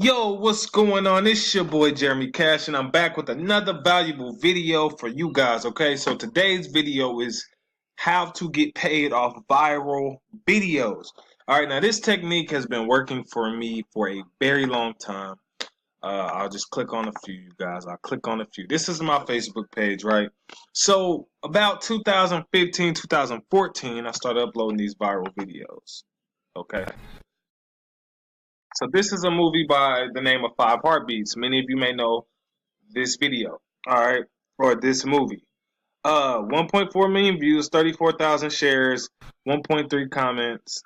Yo, what's going on? It's your boy Jeremy Cash, and I'm back with another valuable video for you guys. Okay, so today's video is how to get paid off viral videos. All right, now this technique has been working for me for a very long time. I'll just click on a few, you guys. I'll click on a few. This is my Facebook page, right? So about 2015, 2014, I started uploading these viral videos. Okay. So this is a movie by the name of Five Heartbeats. Many of you may know this video, all right, or this movie. 1.4 million views, 34,000 shares, 1.3 comments,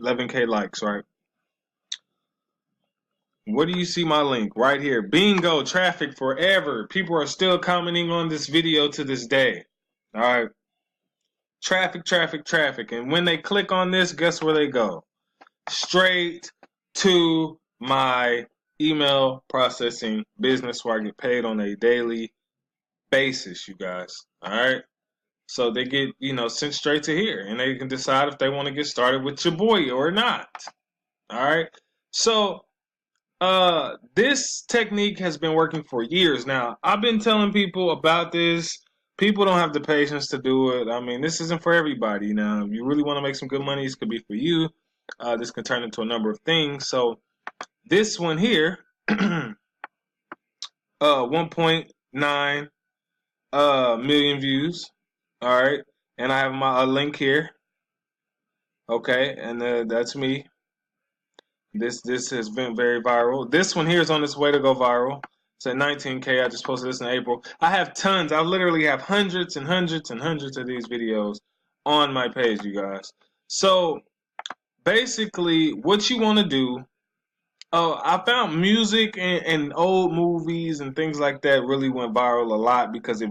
11K likes, right? Where do you see my link? Right here. Bingo, traffic forever. People are still commenting on this video to this day. All right. Traffic, traffic, traffic. And when they click on this, guess where they go? Straight to my email processing business where I get paid on a daily basis, you guys. All right. So they get, sent straight to here and they can decide if they want to get started with your boy or not. All right. So this technique has been working for years now. I've been telling people about this. People don't have the patience to do it. I mean, this isn't for everybody. Now, if you really want to make some good money, this could be for you. This can turn into a number of things. So this one here, 1.9 million views. All right, and I have my link here. Okay, and that's me. This has been very viral. This one here is on its way to go viral. It's at 19K. I just posted this in April. I have tons. I literally have hundreds and hundreds and hundreds of these videos on my page, you guys. So basically, what you want to do. Oh, I found music and old movies and things like that really went viral a lot because it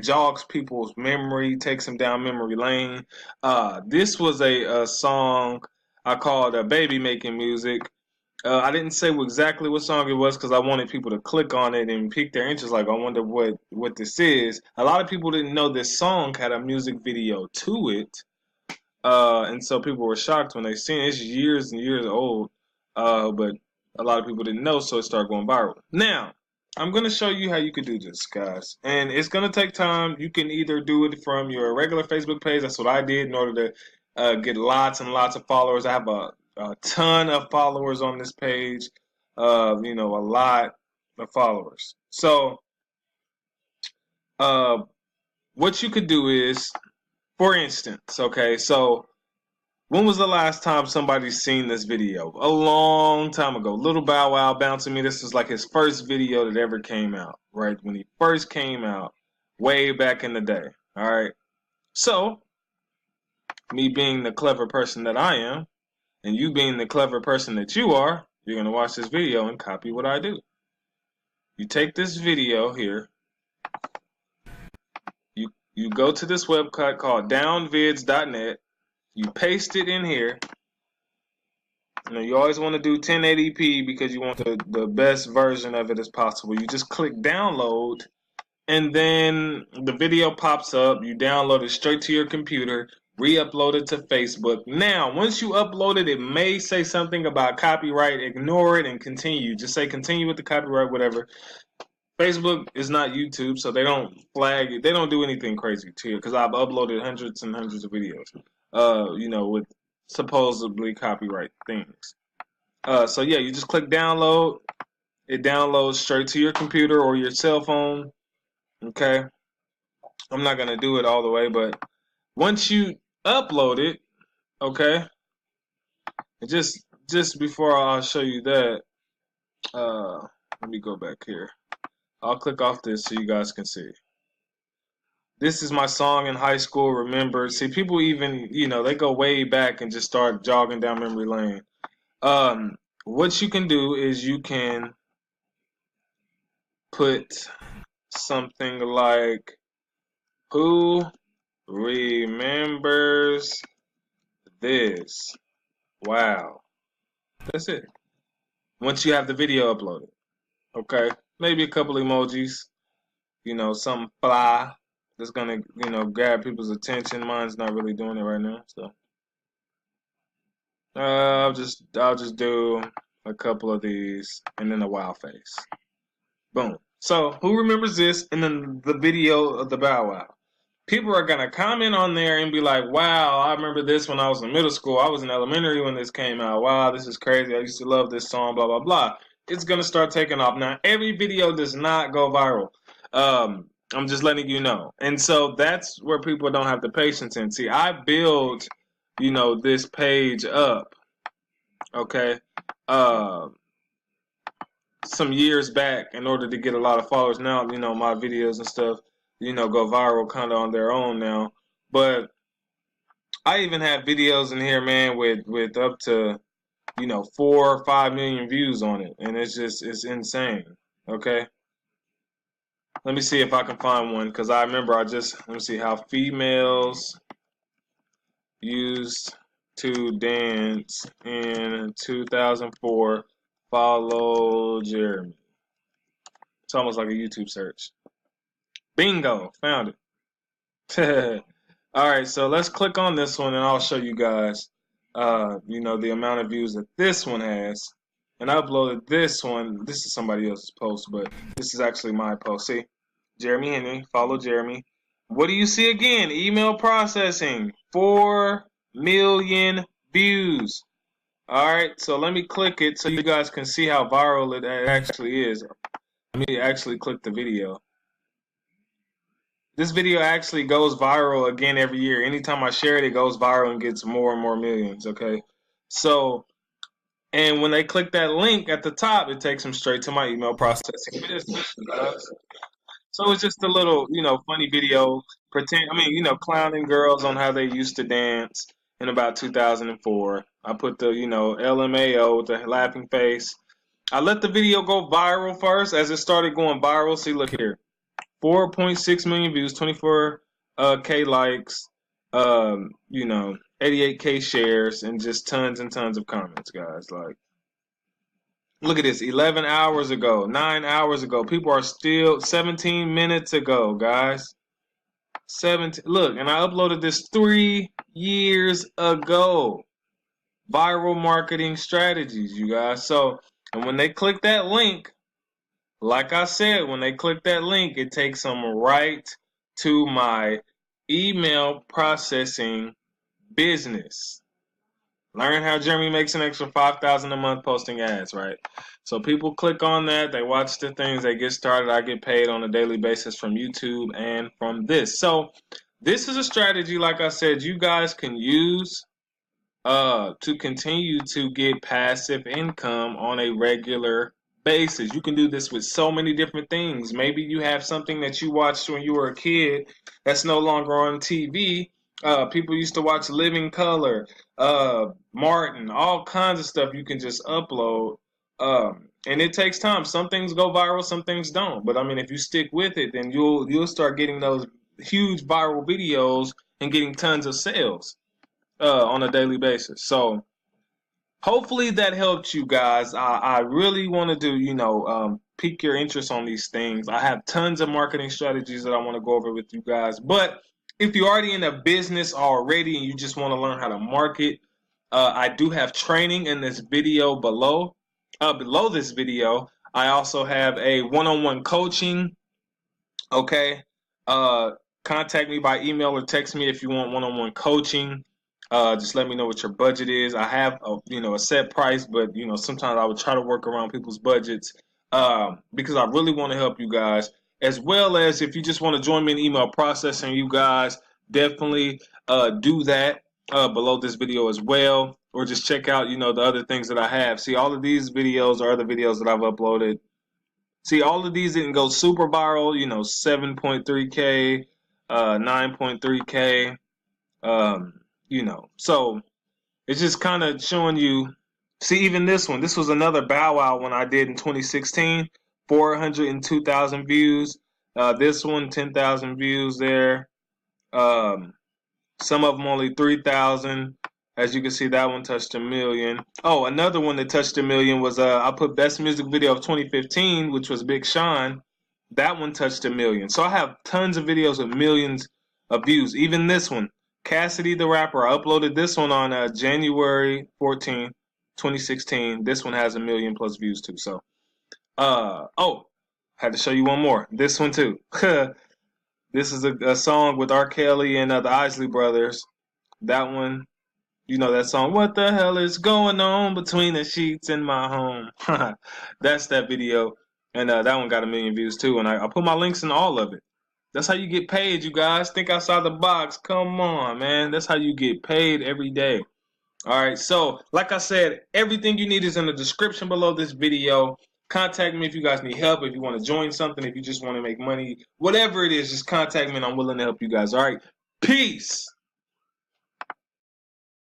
jogs people's memory, takes them down memory lane. This was a song I called Baby Making Music. I didn't say exactly what song it was because I wanted people to click on it and pique their interest. Like, I wonder what this is. A lot of people didn't know this song had a music video to it. And so people were shocked when they seen it. It's years and years old, but a lot of people didn't know, so it started going viral. Now, I'm going to show you how you can do this, guys. And it's going to take time. You can either do it from your regular Facebook page. That's what I did in order to get lots and lots of followers. I have a ton of followers on this page, a lot of followers. So what you could do is, for instance, okay, so when was the last time somebody's seen this video? A long time ago. Little Bow Wow bouncing me. This was like his first video that ever came out, right? When he first came out, way back in the day. All right. So, me being the clever person that I am, and you being the clever person that you are, you're going to watch this video and copy what I do. You take this video here. You go to this website called downvids.net. You paste it in here. You always want to do 1080p because you want the best version of it as possible. You just click download, and then the video pops up. You download it straight to your computer, re-upload it to Facebook. Now, once you upload it, it may say something about copyright. Ignore it and continue. Just say continue with the copyright, whatever. Facebook is not YouTube, so they don't flag it. They don't do anything crazy to you because I've uploaded hundreds and hundreds of videos, with supposedly copyright things. So yeah, you just click download. It downloads straight to your computer or your cell phone. Okay. I'm not gonna do it all the way, but once you upload it, okay. Just before I'll show you that, let me go back here. I'll click off this so you guys can see. This is my song in high school, Remember. See, people even, they go way back and just start jogging down memory lane. What you can do is you can put something like, who remembers this? Wow. That's it. Once you have the video uploaded. Okay? Maybe a couple emojis. Something fly that's gonna, grab people's attention. Mine's not really doing it right now, so I'll just do a couple of these, and then a wow face. Boom. So who remembers this? And then the video of the Bow Wow. People are going to comment on there and be like, wow, I remember this when I was in middle school. I was in elementary when this came out. Wow, this is crazy. I used to love this song, blah, blah, blah. It's going to start taking off. Now, every video does not go viral. I'm just letting you know. And so that's where people don't have the patience in. See, I build, this page up, okay, some years back in order to get a lot of followers. Now, my videos and stuff, go viral kind of on their own now. But I even have videos in here, man, with up to, 4 or 5 million views on it. And it's insane. Okay. Let me see if I can find one, because I remember let me see how females used to dance in 2004. Follow Jeremy. It's almost like a YouTube search. Bingo, found it. All right, so let's click on this one, and I'll show you guys, the amount of views that this one has. And I uploaded this one. This is somebody else's post, but this is actually my post. See, Jeremy Henry, follow Jeremy. What do you see again? Email processing, 4 million views. All right, so let me click it so you guys can see how viral it actually is. Let me actually click the video. This video actually goes viral again every year. Anytime I share it, it goes viral and gets more and more millions, okay? So, and when they click that link at the top, it takes them straight to my email processing business. So it's just a little, funny video. Clowning girls on how they used to dance in about 2004. I put the, LMAO with the laughing face. I let the video go viral first. As it started going viral, see, look here. 4.6 million views, 24K likes, 88K shares, and just tons and tons of comments, guys. Like, look at this, 11 hours ago, 9 hours ago. People are still 17 minutes ago, guys. 17. Look, and I uploaded this 3 years ago. Viral marketing strategies, you guys. So, and when they click that link, like I said, when they click that link, it takes them right to my email processing business. Learn how Jeremy makes an extra $5,000 a month posting ads, right? So people click on that, they watch the things, they get started. I get paid on a daily basis from YouTube and from this. So this is a strategy, like I said, you guys can use to continue to get passive income on a regular basis. You can do this with so many different things. Maybe you have something that you watched when you were a kid that's no longer on TV. People used to watch Living Color, Martin, all kinds of stuff you can just upload. And it takes time. Some things go viral, some things don't. But I mean, if you stick with it, then you'll start getting those huge viral videos and getting tons of sales on a daily basis. So hopefully that helped you guys. I really want to do, pique your interest on these things. I have tons of marketing strategies that I want to go over with you guys. But if you're already in a business already and you just want to learn how to market, I do have training in this video below. Below this video, I also have a one-on-one coaching. Okay. Contact me by email or text me if you want one-on-one coaching. Just let me know what your budget is. I have a set price, but sometimes I would try to work around people's budgets because I really want to help you guys. As well as if you just want to join me in email processing, you guys definitely do that below this video as well, or just check out the other things that I have. See, all of these videos are other videos that I've uploaded. See, all of these didn't go super viral. 7.3K, 9.3K. So it's just kind of showing you. See, even this was another Bow Wow one I did in 2016, 402,000 views. This one, 10,000 views there. Some of them only 3,000. As you can see, that one touched 1 million. Oh, another one that touched 1 million was I put Best Music Video of 2015, which was Big Sean. That one touched 1 million. So I have tons of videos with millions of views. Even this one, Cassidy the Rapper. I uploaded this one on January 14, 2016. This one has 1 million plus views too. So, oh, had to show you one more. This one too. This is a song with R. Kelly and the Isley Brothers. That one, you know that song. What the hell is going on between the sheets in my home? That's that video, and that one got 1 million views too. And I put my links in all of it. That's how you get paid, you guys. Think outside the box. Come on, man. That's how you get paid every day. All right. So, like I said, everything you need is in the description below this video. Contact me if you guys need help, if you want to join something, if you just want to make money, whatever it is, just contact me and I'm willing to help you guys. All right. Peace.